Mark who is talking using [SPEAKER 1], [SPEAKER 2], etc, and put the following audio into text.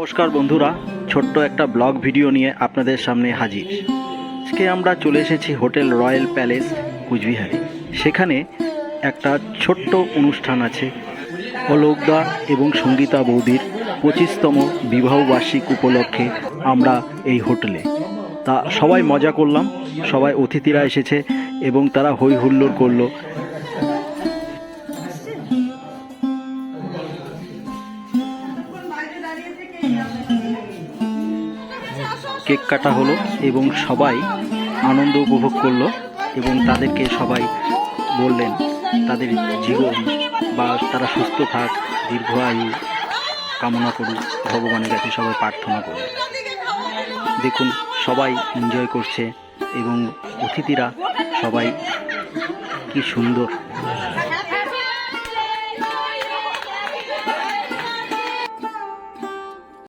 [SPEAKER 1] নমস্কার বন্ধুরা, ছোট্ট একটা ব্লগ ভিডিও নিয়ে আপনাদের সামনে হাজির। আজকে আমরা চলে এসেছি হোটেল রয়্যাল প্যালেস কুচবিহারে। সেখানে একটা ছোট্ট অনুষ্ঠান আছে। অলোকদা এবং সঙ্গীতা বৌদির 25তম বিবাহবার্ষিক উপলক্ষে আমরা এই হোটেলে তা সবাই মজা করলাম। সবাই অতিথিরা এসেছে এবং তারা হই হুল্লোড় করলো। কেক কাটা হলো এবং সবাই আনন্দ উপভোগ করলো এবং তাদেরকে সবাই বললেন তাদের জীবন বা তারা সুস্থ থাক, দীর্ঘ আয়ু কামনা করুক, ভগবানের কাছে সবাই প্রার্থনা করুন। দেখুন সবাই এনজয় করছে এবং অতিথিরা সবাই কি সুন্দর